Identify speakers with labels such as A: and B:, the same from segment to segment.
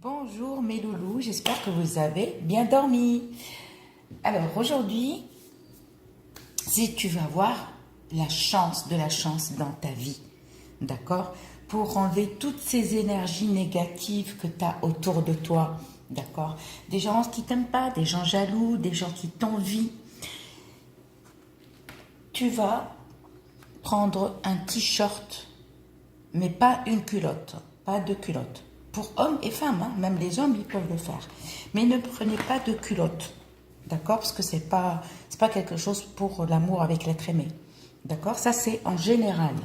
A: Bonjour mes loulous, j'espère que vous avez bien dormi. Alors aujourd'hui, si tu vas voir la chance de la chance dans ta vie, d'accord? Pour enlever toutes ces énergies négatives que tu as autour de toi, d'accord? Des gens qui t'aiment pas, des gens jaloux, des gens qui t'envient. Tu vas prendre un t-shirt, mais pas une culotte, pas de culotte. Pour hommes et femmes, hein, même les hommes, ils peuvent le faire. Mais ne prenez pas de culotte, d'accord? Parce que c'est pas quelque chose pour l'amour avec l'être aimé, d'accord? Ça, c'est en général.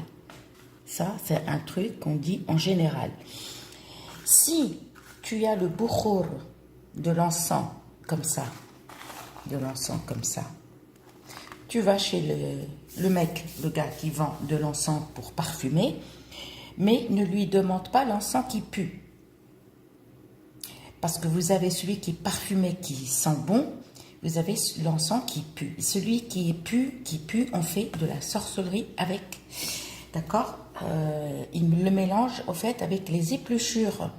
A: Ça, c'est un truc qu'on dit en général. Si tu as le bouchour de l'encens comme ça, tu vas chez le mec, le gars qui vend de l'encens pour parfumer, mais ne lui demande pas l'encens qui pue. Parce que vous avez celui qui est parfumé, qui sent bon, vous avez l'encens qui pue. Celui qui pue, on fait de la sorcellerie avec. D'accord? Il le mélange au fait avec les épluchures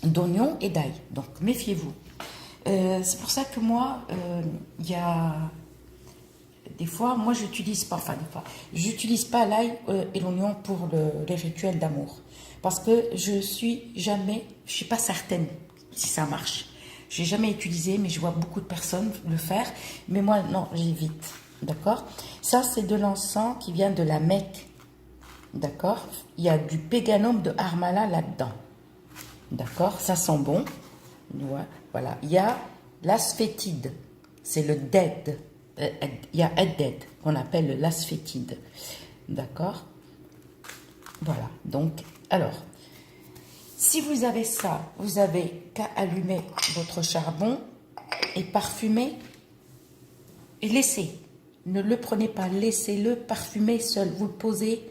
A: d'oignons et d'ail. Donc méfiez-vous. C'est pour ça que moi, il y a des fois, moi j'utilise pas, j'utilise pas l'ail et l'oignon pour les rituels d'amour. Parce que je suis pas certaine si ça marche. J'ai jamais utilisé, mais je vois beaucoup de personnes le faire. Mais moi, non, j'évite. D'accord? Ça, c'est de l'encens qui vient de la Mecque. D'accord? Il y a du péganum de Harmala là-dedans. D'accord? Ça sent bon. Voilà. Il y a l'asphétide. C'est le dead. Il y a Edded, qu'on appelle l'asphétide. D'accord? Voilà. Donc, alors, si vous avez ça, vous avez qu'à allumer votre charbon et parfumer et laissez. Ne le prenez pas, laissez-le parfumer seul. Vous le posez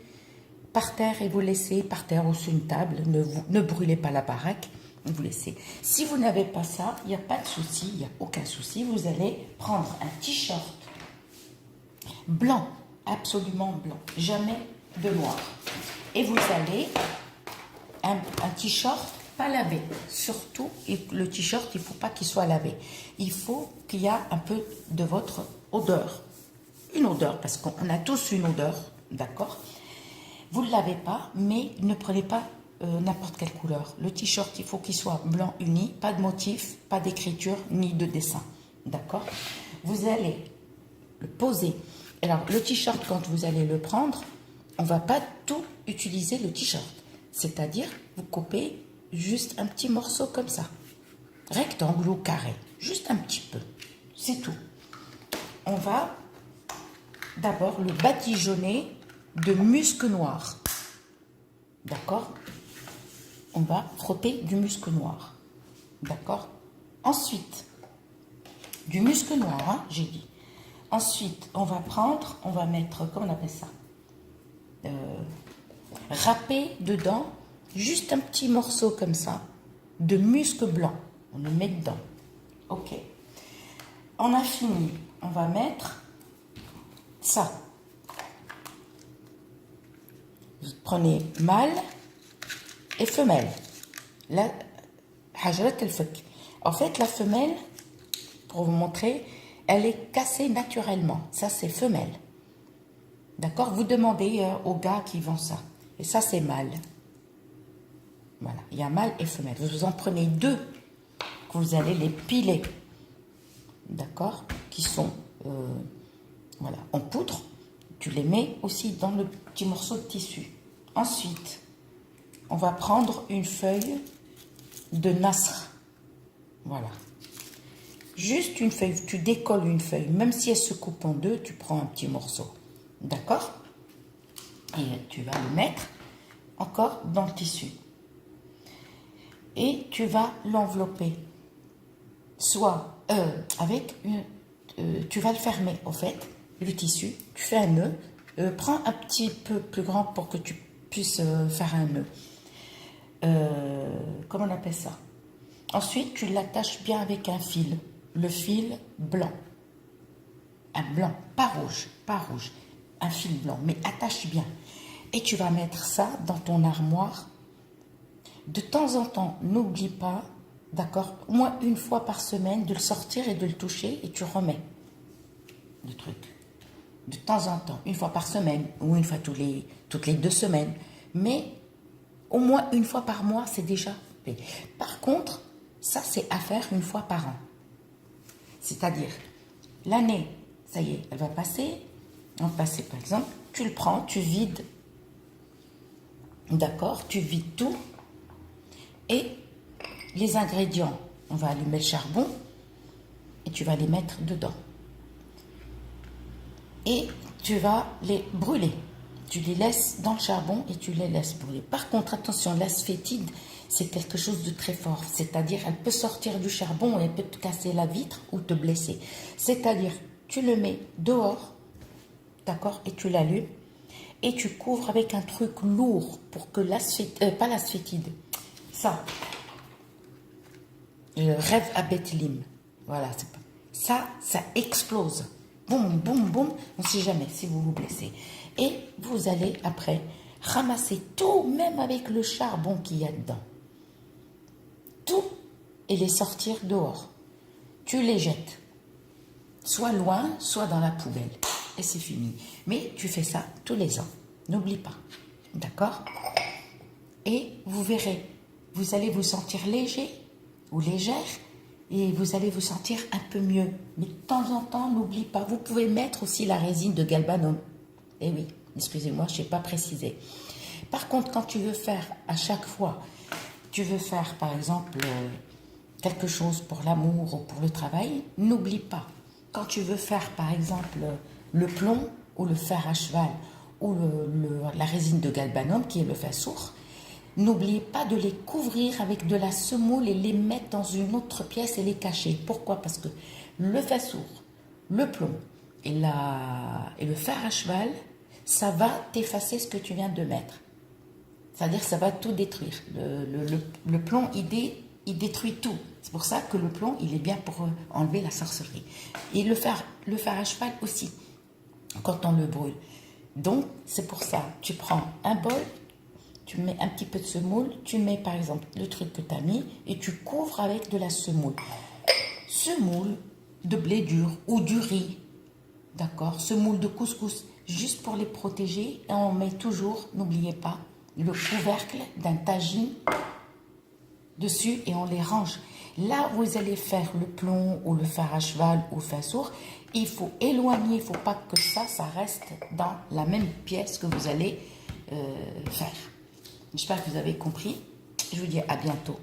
A: par terre et vous laissez par terre ou sur une table. Ne brûlez pas la baraque, vous laissez. Si vous n'avez pas ça, il n'y a pas de souci, il n'y a aucun souci. Vous allez prendre un t-shirt blanc, absolument blanc, jamais de noir. Et vous allez un t-shirt pas lavé. Surtout, le t-shirt, il ne faut pas qu'il soit lavé. Il faut qu'il y ait un peu de votre odeur. Une odeur, parce qu'on a tous une odeur, d'accord? Vous ne le lavez pas, mais ne prenez pas n'importe quelle couleur. Le t-shirt, il faut qu'il soit blanc uni, pas de motif, pas d'écriture, ni de dessin. D'accord? Vous allez le poser. Alors, le t-shirt, quand vous allez le prendre, on ne va pas tout utiliser le t-shirt. C'est-à-dire, vous coupez juste un petit morceau comme ça. Rectangle ou carré. Juste un petit peu. C'est tout. On va d'abord le badigeonner de musc noir. D'accord? On va frotter du musc noir. D'accord? Ensuite, du musc noir, hein, j'ai dit. Ensuite, on va mettre, comment on appelle ça? Râper dedans, juste un petit morceau comme ça, de musc blanc. On le met dedans. Ok. On a fini. On va mettre ça. Vous prenez mâle et femelle. En fait, la femelle, pour vous montrer, elle est cassée naturellement. Ça, c'est femelle. D'accord? Vous demandez aux gars qui vendent ça. Et ça, c'est mâle. Voilà. Il y a mâle et femelle. Vous en prenez deux que vous allez les piler. D'accord? Qui sont voilà, en poudre. Tu les mets aussi dans le petit morceau de tissu. Ensuite, on va prendre une feuille de nasr. Voilà. Juste une feuille. Tu décolles une feuille. Même si elle se coupe en deux, tu prends un petit morceau. D'accord? Et tu vas le mettre encore dans le tissu. Et tu vas l'envelopper. Soit avec une... tu vas le fermer, au fait, le tissu. Tu fais un nœud. Prends un petit peu plus grand pour que tu puisses faire un nœud. Comment on appelle ça? Ensuite, tu l'attaches bien avec un fil. Le fil blanc. Un blanc, pas rouge, pas rouge. Un fil blanc, mais attache bien. Et tu vas mettre ça dans ton armoire De temps en temps, n'oublie pas, d'accord, au moins une fois par semaine, de le sortir et de le toucher et tu remets le truc. De temps en temps, une fois par semaine ou une fois toutes les 2 semaines. Mais au moins une fois par mois, c'est déjà fait. Par contre, ça c'est à faire une fois par an. C'est-à-dire, l'année, ça y est, elle va passer. On va passer par exemple, tu le prends, tu vides. D'accord, tu vides tout. Et les ingrédients, on va allumer le charbon et tu vas les mettre dedans. Et tu vas les brûler. Tu les laisses dans le charbon et tu les laisses brûler. Par contre, attention, l'asphétide, c'est quelque chose de très fort. C'est-à-dire, elle peut sortir du charbon et elle peut te casser la vitre ou te blesser. C'est-à-dire, tu le mets dehors, d'accord, et tu l'allumes. Et tu couvres avec un truc lourd pour que l'asphétide, pas l'asphétide, ça, le rêve à Bethléem. Voilà, ça explose. Boum, boum, boum. On ne sait jamais si vous vous blessez. Et vous allez après ramasser tout, même avec le charbon qu'il y a dedans. Tout, et les sortir dehors. Tu les jettes. Soit loin, soit dans la poubelle. Et c'est fini. Mais tu fais ça tous les ans. N'oublie pas. D'accord? Et vous verrez, vous allez vous sentir léger ou légère et vous allez vous sentir un peu mieux. Mais de temps en temps, n'oublie pas, vous pouvez mettre aussi la résine de galbanum. Eh oui, excusez-moi, je n'ai pas précisé. Par contre, quand tu veux faire à chaque fois, tu veux faire par exemple quelque chose pour l'amour ou pour le travail, n'oublie pas. Quand tu veux faire par exemple le plomb ou le fer à cheval ou la résine de galbanum qui est le fasour, n'oubliez pas de les couvrir avec de la semoule et les mettre dans une autre pièce et les cacher. Pourquoi? Parce que le fasour, le plomb et le fer à cheval, ça va t'effacer ce que tu viens de mettre. C'est-à-dire que ça va tout détruire. Le plomb, il détruit tout. C'est pour ça que le plomb, il est bien pour enlever la sorcellerie. Et le fer à cheval aussi, quand on le brûle. Donc, c'est pour ça, tu prends un bol, tu mets un petit peu de semoule, tu mets par exemple le truc que tu as mis et tu couvres avec de la semoule. Semoule de blé dur ou du riz, d'accord? Semoule de couscous, juste pour les protéger. Et on met toujours, n'oubliez pas, le couvercle d'un tagine dessus et on les range. Là, vous allez faire le plomb ou le fer à cheval ou le fasour. Il faut éloigner, il ne faut pas que ça reste dans la même pièce que vous allez faire. J'espère que vous avez compris. Je vous dis à bientôt.